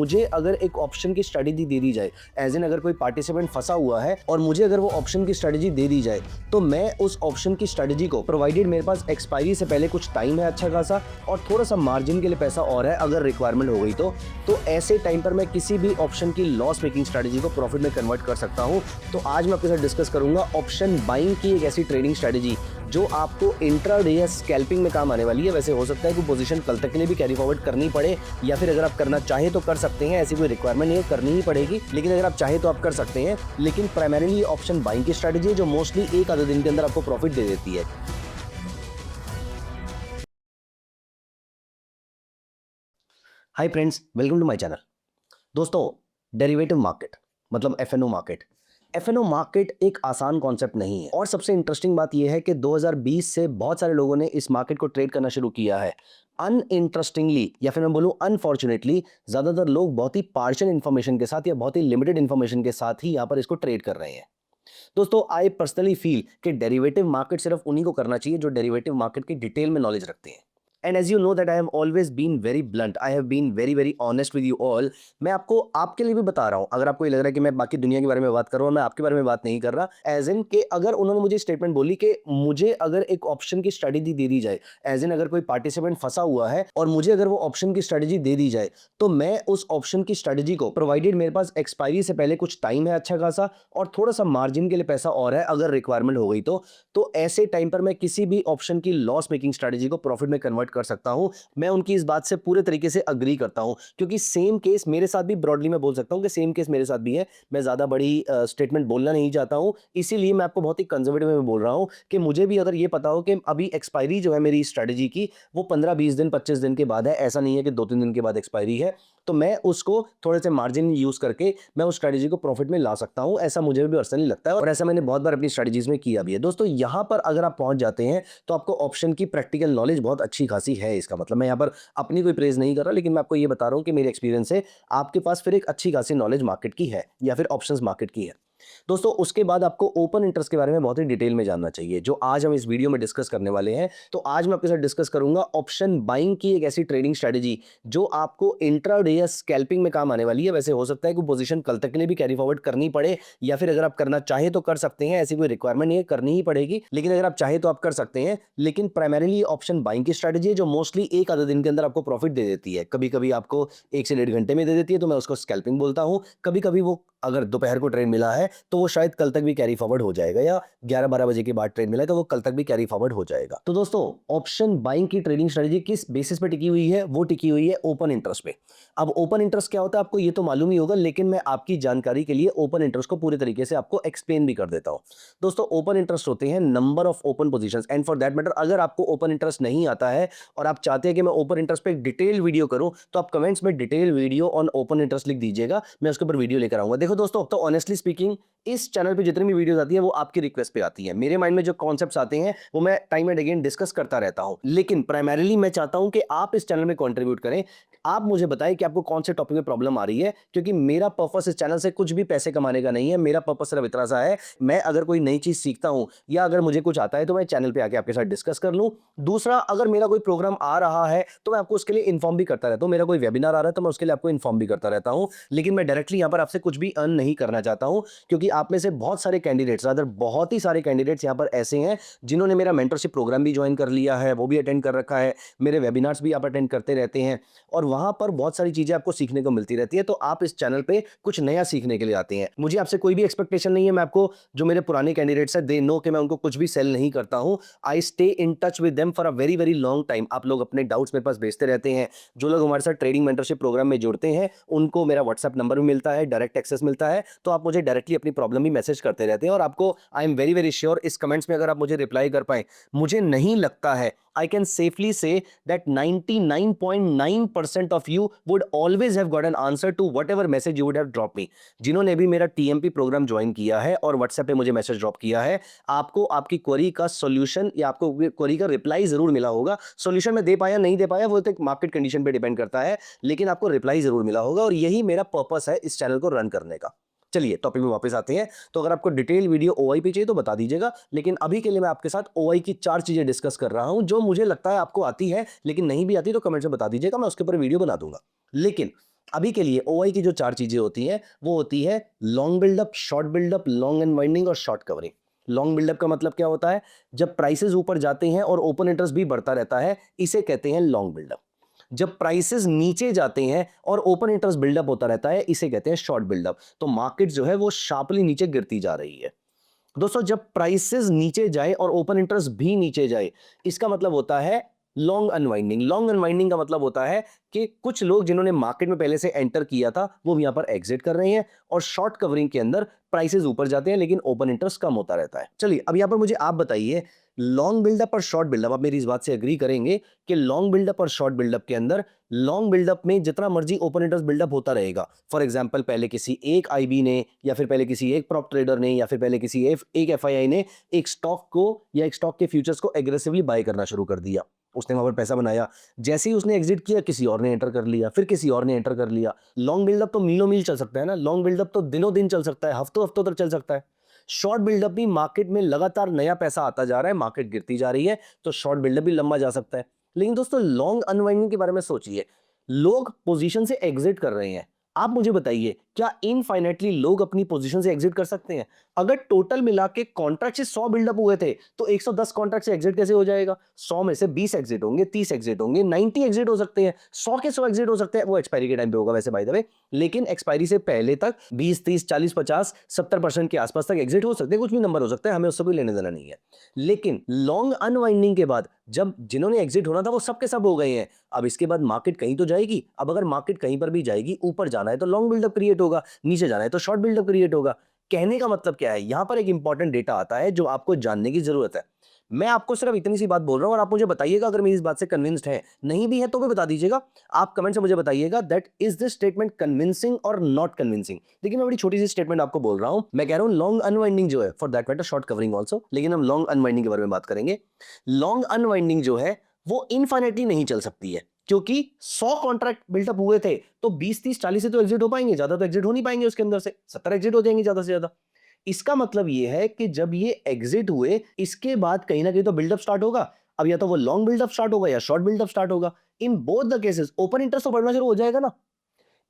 मुझे अगर एक ऑप्शन की स्ट्रेटेजी दे दी जाए, एज इन अगर कोई पार्टिसिपेंट फंसा हुआ है और मुझे अगर वो ऑप्शन की स्ट्रेटेजी दे दी जाए, तो मैं उस ऑप्शन की स्ट्रेटेजी को, प्रोवाइडेड मेरे पास एक्सपायरी से पहले कुछ टाइम है अच्छा खासा और थोड़ा सा मार्जिन के लिए पैसा और है अगर रिक्वायरमेंट हो गई तो ऐसे टाइम पर मैं किसी भी ऑप्शन की लॉस मेकिंग स्ट्रेटेजी को प्रॉफिट में कन्वर्ट कर सकता हूं। तो आज मैं आपके साथ डिस्कस करूंगा ऑप्शन बाइंग की एक ऐसी ट्रेडिंग स्ट्रेटेजी जो आपको इंट्राडे या स्कैल्पिंग में काम आने वाली है। वैसे हो सकता है कि पोजीशन कल तक के लिए भी कैरी फॉरवर्ड करनी पड़े, या फिर अगर आप करना चाहें तो कर सकते हैं, ऐसी कोई रिक्वायरमेंट नहीं है, करनी ही पड़ेगी, लेकिन अगर आप चाहें तो आप कर सकते हैं। लेकिन प्राइमरीली ऑप्शन बाइंग की स्ट्रेटेजी है जो मोस्टली एक आधे दिन के अंदर आपको प्रॉफिट दे देती है। Hi friends, welcome to my channel. दोस्तों, डेरिवेटिव मार्केट मतलब एफएनओ मार्केट, एफएनओ मार्केट एक आसान कॉन्सेप्ट नहीं है और सबसे इंटरेस्टिंग बात यह है कि 2020 से बहुत सारे लोगों ने इस मार्केट को ट्रेड करना शुरू किया है। अनइंटरेस्टिंगली या फिर मैं बोलूं अनफॉर्चुनेटली, ज्यादातर लोग बहुत ही पार्शियल इंफॉर्मेशन के साथ या बहुत ही लिमिटेड इंफॉर्मेशन के साथ ही यहां पर इसको ट्रेड कर रहे हैं। दोस्तों, आई पर्सनली फील कि डेरिवेटिव मार्केट सिर्फ उन्हीं को करना चाहिए जो डेरिवेटिव मार्केट की डिटेल में नॉलेज रखते हैं। And as you know that I have always been very blunt, I have been very very honest with you all. मैं आपको आपके लिए भी बता रहा हूं। अगर आपको ये लग रहा है कि मैं बाकी दुनिया के बारे में बात कर रहा हूं, मैं आपके बारे में बात नहीं कर रहा, एज इन कि अगर उन्होंने मुझे स्टेटमेंट बोली कि मुझे अगर एक ऑप्शन की स्ट्रेटेजी दे दी जाए, एज इन अगर कोई पार्टिसिपेंट फंसा हुआ है और मुझे अगर वो ऑप्शन की स्ट्रेटेजी दे दी जाए, तो मैं उस ऑप्शन की स्ट्रेटेजी को, प्रोवाइडेड मेरे पास एक्सपायरी से पहले कुछ टाइम है अच्छा खासा और थोड़ा सा मार्जिन के लिए पैसा और है अगर रिक्वायरमेंट हो गई तो ऐसे टाइम पर मैं किसी भी ऑप्शन की लॉस मेकिंग स्ट्रेटेजी को प्रॉफिट में कन्वर्ट कर सकता हूं। मैं उनकी इस बात से पूरे तरीके से अग्री करता हूं, क्योंकि सेम केस मेरे साथ भी, ब्रॉडली मैं बोल सकता हूं कि सेम केस मेरे साथ भी है। मैं ज्यादा बड़ी स्टेटमेंट बोलना नहीं चाहता हूं, इसीलिए मैं आपको बहुत ही कंजर्वेटिव में बोल रहा हूं कि मुझे भी अगर ये पता हो कि अभी एक्सपायरी जो है मेरी स्ट्रेटेजी की वो 15-20 दिन 25 दिन के बाद है, ऐसा नहीं है कि 2-3 दिन के बाद एक्सपायरी है, तो मैं उसको थोड़े से मार्जिन यूज करके मैं उस स्ट्रेटेजी को प्रॉफिट में ला सकता हूं। ऐसा मुझे भी पर्सनली लगता है और ऐसा मैंने बहुत बार अपनी स्ट्रेटेजीज में किया भी है। दोस्तों, यहां पर अगर आप पहुंच जाते हैं तो आपको ऑप्शन की प्रैक्टिकल नॉलेज बहुत अच्छी खासी है। इसका मतलब मैं यहां पर अपनी कोई प्रेज नहीं कर रहा, लेकिन मैं आपको ये बता रहा हूं कि मेरे एक्सपीरियंस से आपके पास फिर एक अच्छी खासी नॉलेज मार्केट की है या फिर ऑप्शंस मार्केट की है। दोस्तों, उसके बाद आपको ओपन इंटरेस्ट के बारे में बहुत ही डिटेल में जानना चाहिए, जो आज हम इस वीडियो में डिस्कस करने वाले हैं। तो आज मैं आपके साथ डिस्कस करूंगा ऑप्शन बाइंग की एक ऐसी ट्रेडिंग स्ट्रेटेजी जो आपको इंट्राडे या स्कैल्पिंग में काम आने वाली है। वैसे हो सकता है कि पोजीशन कल तक के लिए भी कैरी फॉरवर्ड करनी पड़े, या फिर अगर आप करना चाहें तो कर सकते हैं, ऐसी कोई रिक्वायरमेंट नहीं है, करनी ही पड़ेगी, लेकिन अगर आप चाहें तो आप कर सकते हैं। लेकिन प्राइमरीली ऑप्शन बाइंग की स्ट्रेटेजी है जो मोस्टली एक आधे दिन के अंदर आपको प्रॉफिट दे देती है। कभी कभी आपको 1 से 1.5 घंटे में दे देती है, तो मैं उसको स्कैल्पिंग बोलता हूं। कभी कभी वो अगर दोपहर को ट्रेड मिला है तो वो शायद कल तक भी कैरी फॉरवर्ड हो जाएगा, या 11-12 बजे के बाद ट्रेड मिला है तो वो कल तक भी कैरी फॉरवर्ड हो जाएगा। तो दोस्तों, ऑप्शन बाइंग की ट्रेडिंग स्ट्रेटजी किस बेसिस पे टिकी हुई है? वो टिकी हुई है ओपन इंटरेस्ट पे। अब ओपन इंटरेस्ट क्या होता है आपको ये तो मालूम ही होगा, लेकिन मैं आपकी जानकारी के लिए ओपन इंटरेस्ट को पूरे तरीके से आपको एक्सप्लेन भी कर देता हूं। दोस्तों, ओपन इंटरेस्ट होते हैं number of open positions, and for that matter अगर आपको ओपन इंटरेस्ट नहीं आता है और आप चाहते हैं कि मैं ओपन इंटरेस्ट पे एक डिटेल वीडियो करूं, तो आप कमेंट्स में detail video on open interest लिख दीजिएगा, मैं उसके ऊपर वीडियो लेकर आऊंगा। देखो दोस्तों, तो ऑनेस्टली स्पीकिंग इस चैनल पे जितनी भी वीडियोस आती है वो आपकी रिक्वेस्ट पे आती है। मेरे माइंड में जो कॉन्सेप्ट्स आते हैं वो मैं टाइम एंड अगेन डिस्कस करता रहता हूं, लेकिन प्राइमरीली मैं चाहता हूं कि आप इस चैनल में कंट्रीब्यूट करें। आप मुझे बताएं कि आपको कौन से टॉपिक में प्रॉब्लम आ रही है, क्योंकि मेरा पर्पस इस चैनल से कुछ भी पैसे कमाने का नहीं है। मेरा पर्पस सिर्फ इतना सा है, मैं अगर कोई नई चीज सीखता हूं या अगर मुझे कुछ आता है तो मैं चैनल पे आके आपके साथ डिस्कस कर लूं। दूसरा, अगर मेरा कोई प्रोग्राम आ रहा है तो मैं आपको उसके लिए इन्फॉर्म भी करता रहता हूं। मेरा कोई वेबिनार आ रहा है तो मैं उसके लिए आपको इन्फॉर्म भी करता रहता हूं, लेकिन मैं डायरेक्टली यहां पर आपसे कुछ भी अर्न नहीं करना चाहता हूं, क्योंकि आप में से बहुत सारे कैंडिडेट्स, अदर बहुत ही सारे कैंडिडेट्स यहां पर ऐसे हैं जिन्होंने मेरा मेंटरशिप प्रोग्राम भी ज्वाइन कर लिया है, वो भी अटेंड कर रखा है, मेरे वेबिनार्स भी आप अटेंड करते रहते हैं और वहां पर बहुत सारी चीजें आपको सीखने को मिलती रहती है। तो आप इस चैनल पे कुछ नया सीखने के लिए आते हैं। मुझे आपसे कोई भी एक्सपेक्टेशन नहीं है। मैं आपको, जो मेरे पुराने कैंडिडेट्स हैं, दे नो कि मैं उनको कुछ भी सेल नहीं करता हूं। I stay in touch with them for a very very long time. आप लोग अपने डाउट्स मेरे पास भेजते रहते हैं। जो लोग हमारे साथ ट्रेडिंग मेंटरशिप प्रोग्राम में जुड़ते हैं उनको मेरा व्हाट्सएप नंबर भी मिलता है, डायरेक्ट एक्सेस मिलता है, तो आप मुझे डायरेक्टली अपनी प्रॉब्लम भी मैसेज करते रहते हैं। और आपको, I am very very sure, इस कमेंट्स में अगर आप मुझे रिप्लाई कर पाए, मुझे नहीं लगता है, I can safely say that 99.9% of you would always have got an answer to whatever message you would have dropped me। जिन्होंने भी मेरा TMP प्रोग्राम ज्वाइन किया है और व्हाट्सएप पे मुझे मैसेज ड्रॉप किया है, आपको आपकी क्वेरी का सॉल्यूशन या आपको क्वेरी का रिप्लाई जरूर मिला होगा। सॉल्यूशन में दे पाया नहीं दे पाया वो तो एक मार्केट कंडीशन पे डिपेंड करता है, लेकिन आपको रिप्लाई जरूर मिला होगा, और यही मेरा पर्पस है इस चैनल को रन करने का। चलिए टॉपिक में वापस आते हैं। तो अगर आपको डिटेल वीडियो ओआई पे चाहिए तो बता दीजिएगा, लेकिन अभी के लिए मैं आपके साथ ओआई की 4 चीजें डिस्कस कर रहा हूं जो मुझे लगता है आपको आती है, लेकिन नहीं भी आती तो कमेंट में बता दीजिएगा, मैं उसके ऊपर वीडियो बना दूंगा। लेकिन अभी के लिए ओआई की जो 4 चीजें होती हैं वो होती है long buildup, short buildup, long unwinding और शॉर्ट कवरिंग। लॉन्ग बिल्डअप का मतलब क्या होता है? जब प्राइसेस ऊपर जाते हैं और ओपन इंटरेस्ट भी बढ़ता रहता है, इसे कहते हैं लॉन्ग बिल्डअप। जब प्राइसेस नीचे जाते हैं और ओपन इंटरेस्ट बिल्डअप होता रहता है, इसे कहते हैं शॉर्ट बिल्डअप। तो मार्केट जो है वो शार्पली नीचे गिरती जा रही है। दोस्तों, जब प्राइसेस नीचे जाए और ओपन इंटरेस्ट भी नीचे जाए, इसका मतलब होता है लॉन्ग अनवाइंडिंग। लॉन्ग अनवाइंडिंग का मतलब होता है कि कुछ लोग जिन्होंने मार्केट में पहले से एंटर किया था वो यहां पर एग्जिट कर रहे हैं, और शॉर्ट कवरिंग के अंदर प्राइसेस ऊपर जाते हैं लेकिन ओपन इंटरेस्ट कम होता रहता है। चलिए अब यहां पर मुझे आप बताइए, लॉन्ग बिल्डअप और शॉर्ट बिल्डअप, आप मेरी इस बात से एग्री करेंगे कि लॉन्ग बिल्डअप और शॉर्ट बिल्डअप के अंदर लॉन्ग बिल्डअप में जितना मर्जी ओपन इंटरेस्ट बिल्डअप होता रहेगा। फॉर एग्जांपल, पहले किसी एक आईबी ने, या फिर पहले किसी एक प्रॉप ट्रेडर ने, या फिर पहले किसी एक एफआईआई ने एक स्टॉक को या एक स्टॉक के फ्यूचर्स को एग्रेसिवली बाय करना शुरू कर दिया। उसने वहां पर पैसा बनाया, जैसे ही उसने एग्जिट किया किसी और ने एंटर कर लिया, फिर किसी और ने एंटर कर लिया। लॉन्ग बिल्डअप तो मीलों मील चल सकता है ना, लॉन्ग बिल्डअप तो दिनों दिन चल सकता है, हफ्तों हफ्तों तक चल सकता है। शॉर्ट बिल्डअप भी मार्केट में लगातार नया पैसा आता जा रहा है, मार्केट गिरती जा रही है, तो शॉर्ट बिल्डअप भी लंबा जा सकता है। लेकिन दोस्तों, लॉन्ग अनवाइंडिंग के बारे में सोचिए, लोग पोजीशन से एग्जिट कर रहे हैं। आप मुझे बताइए, क्या इनफाइनाइटली लोग अपनी पोजीशन से एग्जिट कर सकते हैं? अगर टोटल मिला के कॉन्ट्रैक्ट से 100 बिल्डअप हुए थे, तो 110 कॉन्ट्रैक्ट से एग्जिट कैसे हो जाएगा? 100 में से 20 एग्जिट होंगे, 30 एग्जिट होंगे, 90 एग्जिट हो सकते हैं, 100 के 100 एग्जिट हो सकते हैं। वो एक्सपायरी के टाइम पे होगा वैसे बाय द वे, लेकिन एक्सपायरी से पहले तक 20, 30, 40, 50, 70% के आसपास तक एग्जिट हो सकते हैं। कुछ भी नंबर हो सकता है, हमें उससे कोई लेने देना नहीं है। लेकिन लॉन्ग अनवाइंडिंग के बाद जब जिन्होंने एग्जिट होना था वो सब के सब हो गए हैं, अब इसके बाद मार्केट कहीं तो जाएगी। अब अगर मार्केट कहीं पर भी जाएगी, ऊपर जाना है तो लॉन्ग बिल्डअप क्रिएट होगा, नीचे जाना है तो शॉर्ट बिल्डअप क्रिएट होगा। कहने का मतलब क्या है? यहां पर एक इंपॉर्टेंट डेटा आता है जो आपको जानने की जरूरत है। मैं आपको सिर्फ इतनी सी बात बोल रहा हूं और आप मुझे बताइएगा अगर मेरी इस बात से कन्विंस्ड है। नहीं भी है तो भी बता दीजिएगा, आप कमेंट से मुझे बताइएगा that is this statement convincing और नॉट कन्विंसिंग। देखिए, मैं बड़ी छोटी सी स्टेटमेंट आपको बोल रहा हूं, मैं कह रहा हूं लॉन्ग अनवाइंडिंग जो है, for that matter short covering also, लेकिन हम लॉन्ग अनवाइंडिंग के बारे में बात करेंगे। लॉन्ग अनवाइंडिंग जो है वो इनफाइनाइटली नहीं चल सकती है, क्योंकि 100 कॉन्ट्रैक्ट बिल्टअप हुए थे तो 20, 30, 40 से तो एग्जिट हो पाएंगे, ज्यादा तो एग्जिट हो नहीं पाएंगे, उसके अंदर से 70 एग्जिट हो जाएंगे ज्यादा से ज्यादा। इसका मतलब ये है कि जब ये एग्जिट हुए, इसके बाद कहीं ना कहीं तो बिल्डअप स्टार्ट होगा। अब या तो वो लॉन्ग बिल्डअप स्टार्ट होगा या शॉर्ट बिल्डअप स्टार्ट होगा। In both the cases open interest तो बढ़ना शुरू हो जाएगा ना।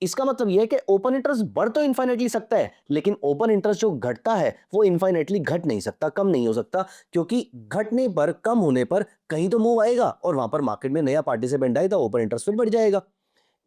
इसका मतलब यह है कि ओपन इंटरेस्ट बढ़ तो इनफाइनाइटली सकता है, लेकिन ओपन इंटरेस्ट जो घटता है वो इनफाइनाइटली घट नहीं सकता, कम नहीं हो सकता, क्योंकि घटने पर, कम होने पर कहीं तो मूव आएगा, और वहां पर मार्केट में नया पार्टिसिपेंट आए तो ओपन इंटरेस्ट फिर बढ़ जाएगा।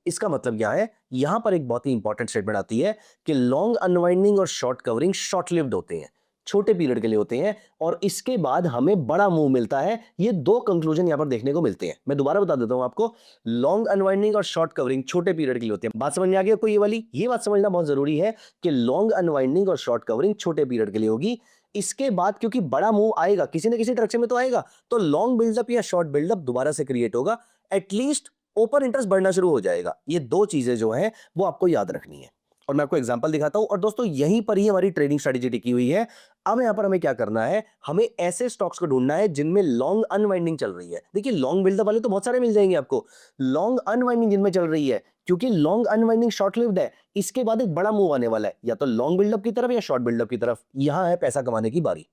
इसका मतलब क्या है? यहां पर एक बहुत ही इंपॉर्टेंट स्टेटमेंट आती है कि लॉन्ग अनवाइंडिंग और शॉर्ट कवरिंग शॉर्ट लिव्ड होते हैं, छोटे पीरियड के लिए होते हैं, और इसके बाद हमें बड़ा मूव मिलता है। ये दो कंक्लूजन यहां पर देखने को मिलते हैं। मैं दोबारा बता देता हूं आपको, लॉन्ग अनवाइंडिंग और शॉर्ट कवरिंग छोटे पीरियड के लिए होते हैं। बात समझ में आ गई कोई? ये बात समझना बहुत जरूरी है कि लॉन्ग अनवाइंडिंग और शॉर्ट कवरिंग छोटे पीरियड के लिए होगी। इसके बाद क्योंकि बड़ा मूव आएगा, किसी न किसी डायरेक्शन में तो आएगा, तो लॉन्ग बिल्डअप या शॉर्ट बिल्डअप दोबारा से क्रिएट होगा, एटलीस्ट ओपन इंटरेस्ट बढ़ना शुरू हो जाएगा। ये दो चीजें जो हैं वो आपको याद रखनी है, और मैं आपको एग्जांपल दिखाता हूं। और दोस्तों, यहीं पर ही हमारी ट्रेडिंग स्ट्रेटेजी टिकी हुई है। अब यहां पर हमें क्या करना है? हमें ऐसे स्टॉक्स को ढूंढना है जिनमें लॉन्ग अनवाइंडिंग चल रही है। देखिए, लॉन्ग बिल्डअप वाले तो बहुत सारे मिल जाएंगे आपको, लॉन्ग अनवाइंडिंग जिनमें चल रही है, क्योंकि लॉन्ग अनवाइंडिंग शॉर्ट लिव्ड है, इसके बाद एक बड़ा मूव आने वाला है, या तो लॉन्ग बिल्डअप की तरफ या शॉर्ट बिल्डअप की तरफ। यहां है पैसा कमाने की बारी,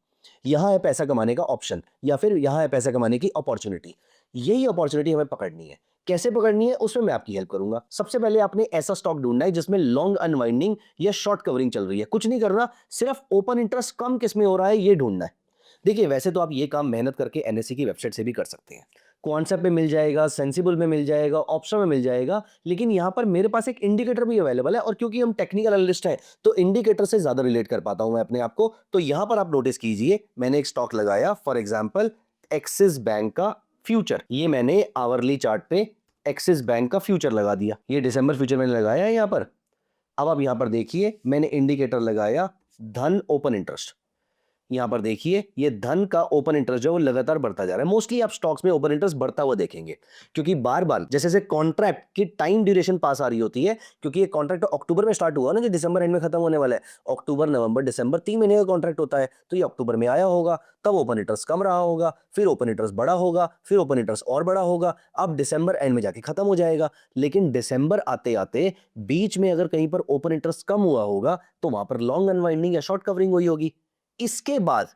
यहां है पैसा कमाने का ऑप्शन, या फिर यहां है पैसा कमाने की अपॉर्चुनिटी। यही अपॉर्चुनिटी हमें पकड़नी है। कैसे पकड़नी है उसमें मैं आपकी हेल्प करूंगा। सबसे पहले आपने ऐसा स्टॉक ढूंढना है जिसमें लॉन्ग अनवाइंडिंग या शॉर्ट कवरिंग चल रही है। कुछ नहीं करना, सिर्फ ओपन इंटरेस्ट कम किस में हो रहा है ये ढूंढना है। देखिए, वैसे तो आप ये काम मेहनत करके एनएससी की वेबसाइट से भी कर सकते हैं, क्वांटसेप में मिल जाएगा, सेंसिबल में मिल जाएगा, ऑप्शन में मिल जाएगा, लेकिन यहां पर मेरे पास एक इंडिकेटर भी अवेलेबल है, और क्योंकि हम टेक्निकल एनालिस्ट हैं तो इंडिकेटर से ज्यादा रिलेट कर पाता हूं मैं अपने आप को। तो यहां पर आप नोटिस कीजिए, मैंने एक स्टॉक लगाया, फॉर एग्जाम्पल एक्सिस बैंक का फ्यूचर। ये मैंने आवरली चार्ट पे एक्सिस बैंक का फ्यूचर लगा दिया, ये दिसंबर फ्यूचर मैंने लगाया है यहां पर। अब आप यहां पर देखिए, मैंने इंडिकेटर लगाया धन ओपन इंटरेस्ट। यहां पर देखिए, ये धन का ओपन इंटरेस्ट जो है वो लगातार बढ़ता जा रहा है। मोस्टली आप स्टॉक्स में ओपन इंटरेस्ट बढ़ता हुआ देखेंगे, क्योंकि बार बार जैसे जैसे कॉन्ट्रैक्ट की टाइम ड्यूरेशन पास आ रही होती है, क्योंकि ये कॉन्ट्रैक्ट अक्टूबर में स्टार्ट हुआ ना, जो दिसंबर एंड में खत्म होने वाला है। अक्टूबर, नवंबर, दिसंबर 3 महीने का कॉन्ट्रैक्ट होता है, तो ये अक्टूबर में आया होगा, तब ओपन इंटरेस्ट कम रहा होगा, फिर ओपन इंटरेस्ट बड़ा होगा, फिर ओपन इंटरेस्ट और बड़ा होगा, अब दिसंबर एंड में जाके खत्म हो जाएगा। लेकिन दिसंबर आते आते बीच में अगर कहीं पर ओपन इंटरेस्ट कम हुआ होगा, तो वहां पर लॉन्ग अनवाइंडिंग या शॉर्ट कवरिंग हुई होगी। इसके बाद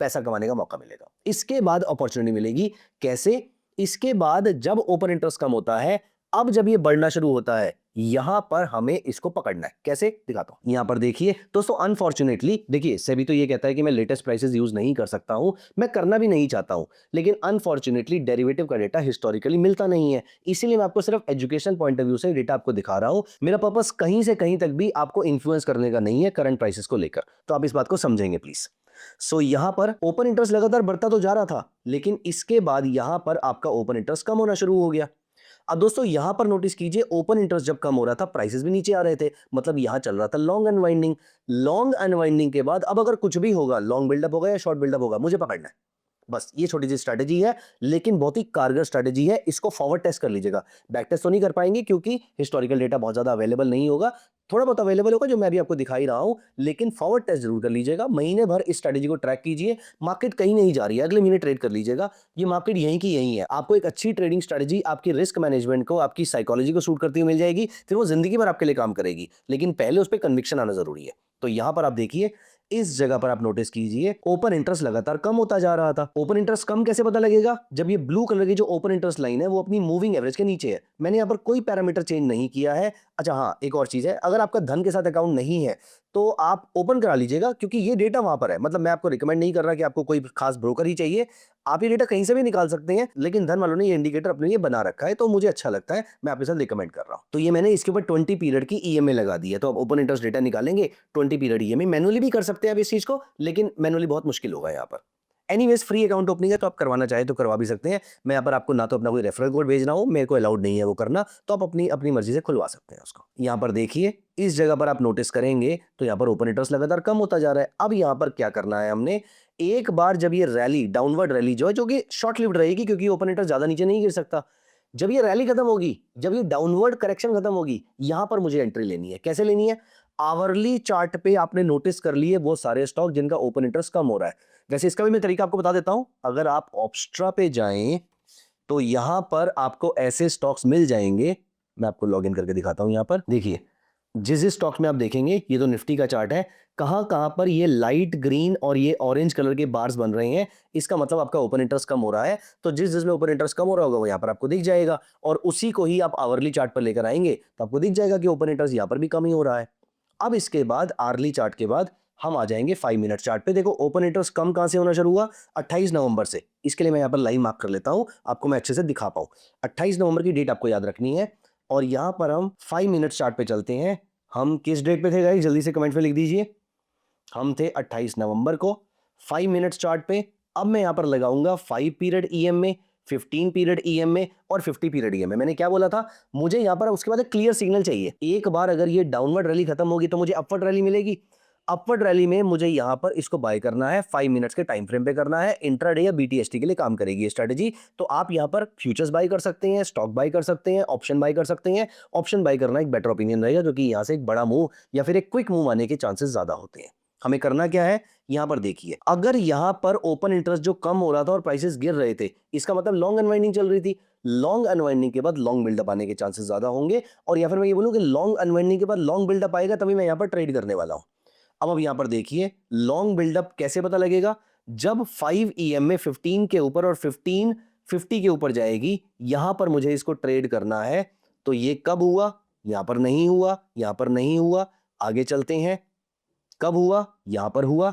पैसा कमाने का मौका मिलेगा, इसके बाद अपॉर्चुनिटी मिलेगी। कैसे? इसके बाद जब ओपन इंटरेस्ट कम होता है, अब जब ये बढ़ना शुरू होता है, यहां पर हमें इसको पकड़ना है। कैसे दिखाता हूं, यहां पर देखिए दोस्तों, अनफॉर्चुनेटली देखिए सेबी तो ये कहता है कि मैं लेटेस्ट प्राइसेस यूज नहीं कर सकता हूं, मैं करना भी नहीं चाहता हूं, लेकिन अनफॉर्चुनेटली डेरिवेटिव का डेटा हिस्टोरिकली मिलता नहीं है, इसीलिए मैं आपको सिर्फ एजुकेशन पॉइंट ऑफ व्यू से डेटा आपको दिखा रहा हूं। मेरा पर्पस कहीं से कहीं तक भी आपको इन्फ्लुएंस करने का नहीं है करंट प्राइसेस को लेकर, तो आप इस बात को समझेंगे प्लीज। सो यहां पर ओपन इंटरेस्ट लगातार बढ़ता तो जा रहा था, लेकिन इसके बाद यहां पर आपका ओपन इंटरेस्ट कम होना शुरू हो गया। अब दोस्तों यहां पर नोटिस कीजिए, ओपन इंटरेस्ट जब कम हो रहा था प्राइसेस भी नीचे आ रहे थे, मतलब यहां चल रहा था लॉन्ग अनवाइंडिंग। लॉन्ग अनवाइंडिंग के बाद अब अगर कुछ भी होगा, लॉन्ग बिल्डअप होगा या शॉर्ट बिल्डअप होगा, मुझे पकड़ना है। बस ये छोटी सी स्ट्रैटेजी है, लेकिन बहुत ही कारगर स्ट्रैटेजी है। इसको फॉरवर्ड टेस्ट कर लीजिएगा, बैक टेस्ट तो नहीं कर पाएंगे क्योंकि हिस्टोरिकल डेटा बहुत ज्यादा अवेलेबल नहीं होगा, थोड़ा बहुत अवेलेबल होगा जो मैं भी आपको दिखा ही रहा हूं, लेकिन फॉरवर्ड टेस्ट जरूर कर लीजिएगा। महीने भर इस स्ट्रैटेजी को ट्रैक कीजिए, मार्केट कहीं नहीं जा रही है, अगले महीने ट्रेड कर लीजिएगा, ये मार्केट यहीं की यहीं है। आपको एक अच्छी ट्रेडिंग स्ट्रैटेजी आपकी रिस्क मैनेजमेंट को, आपकी साइकोलॉजी को सूट करती हुई मिल जाएगी, फिर वो जिंदगी भर आपके लिए काम करेगी, लेकिन पहले उस पर कन्विक्शन आना जरूरी है। तो यहां पर आप देखिए, इस जगह पर आप नोटिस कीजिए, ओपन इंटरेस्ट लगातार कम होता जा रहा था। ओपन इंटरेस्ट कम कैसे पता लगेगा, जब ये ब्लू कलर की जो ओपन इंटरेस्ट लाइन है वो अपनी मूविंग एवरेज के नीचे है। मैंने यहाँ पर कोई पैरामीटर चेंज नहीं किया है। अच्छा हाँ, एक और चीज है, अगर आपका धन के साथ अकाउंट नहीं है तो आप ओपन करा लीजिएगा, क्योंकि ये डेटा वहां पर है। मतलब मैं आपको रिकमेंड नहीं कर रहा कि आपको कोई खास ब्रोकर ही चाहिए, आप ये डेटा कहीं से भी निकाल सकते हैं, लेकिन धन वालों ने ये इंडिकेटर अपने लिए बना रखा है, तो मुझे अच्छा लगता है, मैं आपके साथ रिकमेंड कर रहा हूं। तो ये मैंने इसके ऊपर 20 पीरियड की ईएमए लगा दी है, तो आप ओपन इंटरेस्ट डेटा निकालेंगे 20 पीरियड ईएमए, मैनुअली भी कर सकते हैं आप इस चीज को, लेकिन मैनुअली बहुत मुश्किल होगा यहाँ पर। एनीवेज फ्री अकाउंट ओपनिंग है, तो आप करवाना चाहे तो करवा भी सकते हैं। मैं यहाँ पर आपको ना तो अपना कोई रेफरल कोड भेज रहा हूँ, मेरे को अलाउड नहीं है वो करना, तो आप अपनी अपनी मर्जी से खुलवा सकते हैं उसको। यहाँ पर देखिए, इस जगह पर आप नोटिस करेंगे तो यहाँ पर ओपन इंटरेस्ट लगातार कम होता जा रहा है। अब यहाँ पर क्या करना है हमने, एक बार जब ये रैली, डाउनवर्ड रैली जो है, जो कि शॉर्ट लिव्ड रहेगी क्योंकि ओपन इंटरेस्ट ज्यादा नीचे नहीं गिर सकता, जब ये रैली खत्म होगी, जब ये डाउनवर्ड करेक्शन खत्म होगी, यहां पर मुझे एंट्री लेनी है। कैसे लेनी है, आवरली चार्ट पे आपने नोटिस कर लिए वो सारे स्टॉक जिनका ओपन इंटरेस्ट कम हो रहा है। वैसे इसका भी मैं तरीका आपको बता देता हूं, अगर आप ऑब्स्ट्रा पे जाएं तो यहां पर आपको ऐसे स्टॉक्स मिल जाएंगे। मैं आपको लॉग इन करके दिखाता हूं। यहां पर देखिए, जिस जिस स्टॉक्स में आप देखेंगे, ये तो निफ्टी का चार्ट है, कहां कहां पर ये लाइट ग्रीन और ये ऑरेंज कलर के बार्स बन रहे हैं, इसका मतलब आपका ओपन इंटरेस्ट कम हो रहा है। तो जिस जिसमें ओपन इंटरेस्ट कम हो रहा होगा वो यहां पर आपको दिख जाएगा, और उसी को ही आप आवरली चार्ट पर लेकर आएंगे तो आपको दिख जाएगा कि ओपन इंटरेस्ट यहां पर भी कम ही हो रहा है। अब इसके बाद आर्ली चार्ट के बाद हम आ जाएंगे 5 मिनट चार्ट पे। देखो ओपन इंटरेस्ट कम कहां से होना शुरू हुआ, 28 नवंबर से। इसके लिए मैं यहां पर लाइन मार्क कर लेता हूं, आपको मैं अच्छे से दिखा पाऊं। 28 नवंबर की डेट आपको याद रखनी है, और यहां पर हम 5 मिनट चार्ट पे चलते हैं। हम किस डेट पे थे गाइस, जल्दी से कमेंट में लिख दीजिए। हम थे 28 नवंबर को 5 मिनट्स चार्ट पे। अब मैं यहां पर लगाऊंगा 5 पीरियड ईएमए, 15 पीरियड ईएमए और 50 पीरियड ईएमए। मैंने क्या बोला था, मुझे यहां पर उसके बाद एक क्लियर सिग्नल चाहिए। एक बार अगर ये डाउनवर्ड रैली खत्म होगी तो मुझे अपवर्ड रैली मिलेगी। अपवर्ड रैली में मुझे यहां पर इसको बाय करना है, 5 मिनट्स के टाइम फ्रेम पे करना है। इंट्राडे या बीटीएसटी के लिए काम करेगी ये स्ट्रेटजी। तो आप यहां पर फ्यूचर्स बाय कर सकते हैं, स्टॉक बाय कर सकते हैं, ऑप्शन बाय कर सकते हैं। ऑप्शन बाय करना एक बेटर ओपिनियन रहेगा, जो कि यहां से एक बड़ा मूव या फिर एक क्विक मूव आने के चांसेस ज्यादा होते हैं। हमें करना क्या है, यहां पर देखिए, अगर यहां पर ओपन इंटरेस्ट जो कम हो रहा था और प्राइसेस गिर रहे थे, इसका मतलब लॉन्ग अनवाइंडिंग चल रही थी। लॉन्ग अनवाइंडिंग के बाद लॉन्ग बिल्डअप आने के चांसेस ज्यादा होंगे, और या फिर मैं ये बोलूं कि लॉन्ग अनवाइंडिंग के बाद लॉन्ग बिल्डअप आएगा, तभी मैं यहां पर ट्रेड करने वाला हूं। अब यहां पर देखिए, लॉन्ग बिल्डअप कैसे पता लगेगा, जब 5 ईएमए 15 के ऊपर और 15 50 के ऊपर जाएगी, यहां पर मुझे इसको ट्रेड करना है। तो ये कब हुआ, यहां पर नहीं हुआ, यहां पर नहीं हुआ। आगे चलते हैं, कब हुआ, यहां पर हुआ।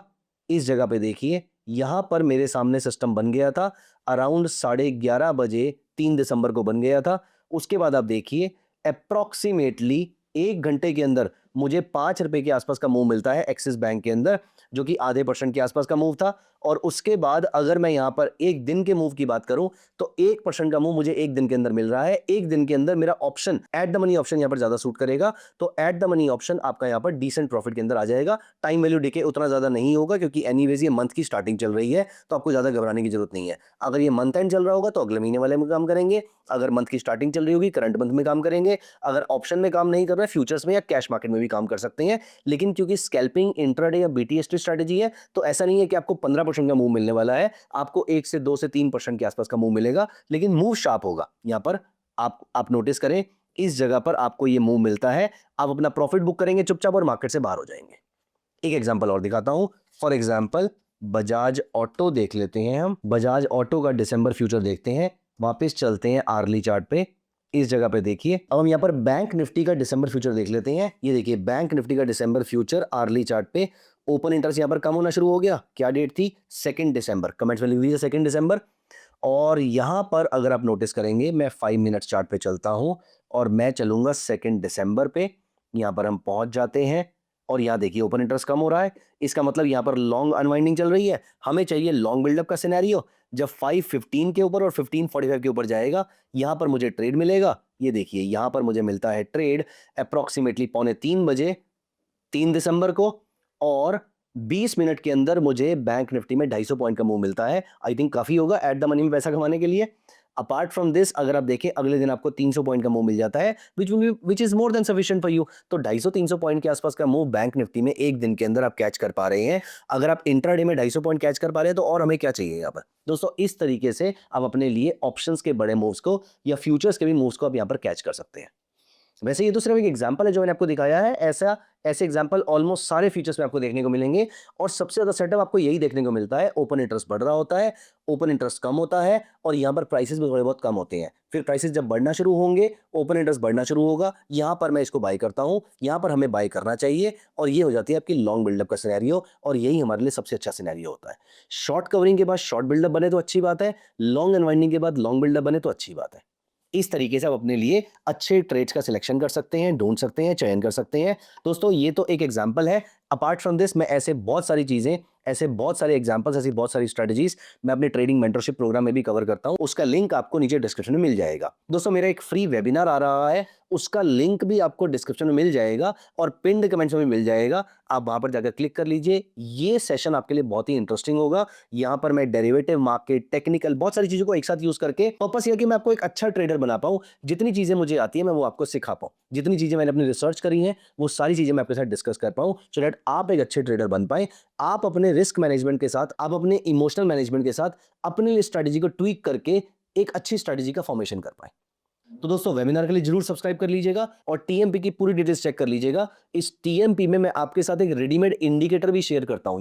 इस जगह पे देखिए, यहां पर मेरे सामने सिस्टम बन गया था, अराउंड 11:30 बजे 3 दिसंबर को बन गया था। उसके बाद आप देखिए, अप्रोक्सीमेटली 1 घंटे के अंदर मुझे 5 रुपए के आसपास का मूव मिलता है एक्सिस बैंक के अंदर, जो कि आधे % के आसपास का मूव था। और उसके बाद अगर मैं यहां पर एक दिन के मूव की बात करूं तो 1% का मूव मुझे एक दिन के अंदर मिल रहा है। एक दिन के अंदर मेरा option, at the money option यहां पर ज्यादा सूट करेगा। तो एट द मनी ऑप्शन आपका यहां पर डिसेंट प्रॉफिट के अंदर आ जाएगा। टाइम वैल्यू डिके उतना ज्यादा नहीं होगा, क्योंकि एनीवेज ये मंथ की स्टार्टिंग चल रही है, तो आपको ज्यादा घबराने की जरूरत नहीं है। अगर ये मंथ एंड चल रहा होगा तो अगले महीने वाले में काम करेंगे, अगर मंथ की स्टार्टिंग चल रही होगी करंट मंथ में काम करेंगे, अगर ऑप्शन में काम नहीं कर रहा है, फ्यूचर्स में या कैश मार्केट में भी काम कर सकते हैं। लेकिन क्योंकि स्कैल्पिंग इंट्राडे या बीटीएसटी स्ट्रेटजी है, तो ऐसा नहीं है कि आपको 15% का मूव मिलने वाला है, आपको 1 से 2 से 3% के आसपास का मूव मिलेगा, लेकिन मूव शार्प होगा। यहां पर आप नोटिस करें, इस जगह पर आपको ये मूव मिलता है, आप अपना प्रॉफिट बुक करेंगे चुपचाप और मार्केट से बाहर हो जाएंगे। एक एग्जांपल और दिखाता हूं, फॉर एग्जांपल बजाज ऑटो देख लेते हैं हम। बजाज ऑटो का दिसंबर फ्यूचर देखते हैं, वापस चलते हैं आर्ली चार्ट पे। इस जगह पे देखिए। अब हम यहाँ पर बैंक निफ्टी का दिसंबर फ्यूचर देख लेते हैं। ये देखिए बैंक निफ्टी का दिसंबर फ्यूचर आर्ली चार्ट पे ओपन इंटरेस्ट यहाँ पर कम होना शुरू हो गया। क्या डेट थी? 2 दिसंबर। कमेंट्स में लिख लीजिए 2 दिसंबर। और यहाँ पर अगर आप नोटिस करेंगे, मैं 5 मिनट चार्ट पे चलता हूँ और मैं चलूंगा 2 दिसंबर पे। यहाँ पर हम पहुंच जाते हैं और यहाँ देखिए ओपन इंटरेस्ट कम हो रहा है। इसका मतलब यहाँ पर लॉन्ग अनवाइंडिंग चल रही है। हमें चाहिए लॉन्ग बिल्डअप का सिनेरियो। जब 5:15 के ऊपर और 15:45 के ऊपर जाएगा, यहाँ पर मुझे ट्रेड मिलेगा। ये देखिए यहाँ पर मुझे मिलता है ट्रेड अप्रॉक्सीमेटली 2:45 बजे 3 दिसंबर को, और 20 मिनट के अंदर मुझे बैंक निफ्टी में 250 पॉइंट का मूव मिलता है। आई थिंक काफी होगा एट द मनी में पैसा कमाने के लिए। अपार्ट फ्रॉम दिस, अगर आप देखें अगले दिन आपको 300 पॉइंट का मूव मिल जाता है, which is more than sufficient for you. तो 250-300 पॉइंट के आसपास का मूव बैंक निफ्टी में एक दिन के अंदर आप कैच कर पा रहे हैं। अगर आप इंट्राडे में 250 पॉइंट कैच कर पा रहे हैं तो और हमें क्या चाहिए यहाँ पर दोस्तों। इस तरीके से आप अपने लिए ऑप्शंस के बड़े मूव्स को या फ्यूचर्स के भी मूव्स को आप यहाँ पर कैच कर सकते हैं। वैसे ये तो सिर्फ एक एग्जांपल है जो मैंने आपको दिखाया है। ऐसे एग्जांपल ऑलमोस्ट सारे फीचर्स में आपको देखने को मिलेंगे, और सबसे ज्यादा सेटअप आपको यही देखने को मिलता है। ओपन इंटरेस्ट बढ़ रहा होता है, ओपन इंटरेस्ट कम होता है, और यहाँ पर प्राइसेस भी थोड़े बहुत कम होते हैं। फिर प्राइसेस जब बढ़ना शुरू होंगे, ओपन इंटरेस्ट बढ़ना शुरू होगा, यहाँ पर मैं इसको बाय करता हूँ, यहाँ पर हमें बाय करना चाहिए, और ये हो जाती है आपकी लॉन्ग बिल्डअप का सिनेरियो। और यही हमारे लिए सबसे अच्छा सिनेरियो होता है। शॉर्ट कवरिंग के बाद शॉर्ट बिल्डअप बने तो अच्छी बात है, लॉन्ग अनवाइंडिंग के बाद लॉन्ग बिल्डअप बने तो अच्छी बात है। इस तरीके से आप अपने लिए अच्छे ट्रेड्स का सिलेक्शन कर सकते हैं, ढूंढ सकते हैं, चयन कर सकते हैं। दोस्तों ये तो एक एग्जांपल है। अपार्ट फ्रॉम दिस, मैं ऐसे बहुत सारी चीजें, ऐसे बहुत सारे एग्जांपल्स, ऐसी बहुत सारी स्ट्रेटजीज मैं अपने ट्रेडिंग मेंटरशिप प्रोग्राम में भी कवर करता हूं। उसका लिंक आपको नीचे डिस्क्रिप्शन में मिल जाएगा। दोस्तों मेरा एक फ्री वेबिनार आ रहा है, उसका लिंक भी आपको डिस्क्रिप्शन में मिल जाएगा और पिन्ड कमेंट्स में मिल जाएगा। आप वहां पर जाकर क्लिक कर लीजिए। ये सेशन आपके लिए बहुत ही इंटरेस्टिंग होगा। यहाँ पर मैं डेरिवेटिव मार्केट, टेक्निकल, बहुत सारी चीजों को एक साथ यूज करके, पर्पस यह कि मैं आपको एक अच्छा ट्रेडर बना पाऊं। जितनी चीजें मुझे आती है मैं वो आपको सिखा पाऊं, जितनी चीजें मैंने अपनी रिसर्च करी हैं वो सारी चीजें मैं आपके साथ डिस्कस कर पाऊं, सो दैट आप एक अच्छे ट्रेडर बन पाए। आप अपने रिस्क मैनेजमेंट के साथ, आप अपने इमोशनल मैनेजमेंट के साथ अपने स्ट्रेटजी को ट्वीक करके एक अच्छी स्ट्रेटजी का फॉर्मेशन कर पाए। तो दोस्तों वेबिनार के लिए जरूर सब्सक्राइब कर लीजिएगा और टीएमपी की पूरी डिटेल्स चेक कर लीजिएगा। इस टीएमपी में मैं आपके साथ एक रेडीमेड इंडिकेटर भी शेयर करता हूं।